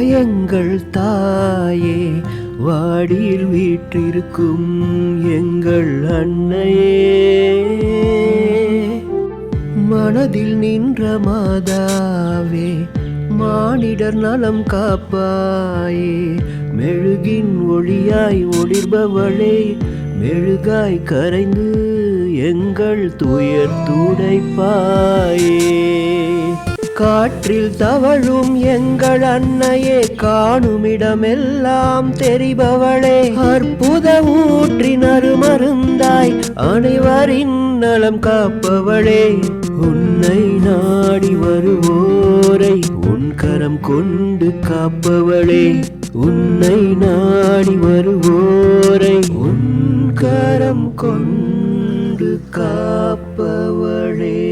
எங்கள் தாயே, வாடியில் வீற்றிருக்கும் எங்கள் அன்னையே, மனதில் நின்ற மாதாவே, மானிடர் நலம் காப்பாயே, மெழுகின் ஒளியாய் ஒளிர்பவளே, மெழுகாய் கரைந்து எங்கள் துயர் துடைப்பாயே. காற்றில் தவழும் எங்கள் அன்னையே, காணுமிடமெல்லாம் தெரிபவளே, அற்புத ஊற்றின் அருமருந்தாய் அனைவரின் நலம் காப்பவளே, உன்னை நாடி வருவோரை உன் கரம் கொண்டு காப்பவளே, உன்னை நாடி வருவோரை உன் கரம் கொண்டு காப்பவளே.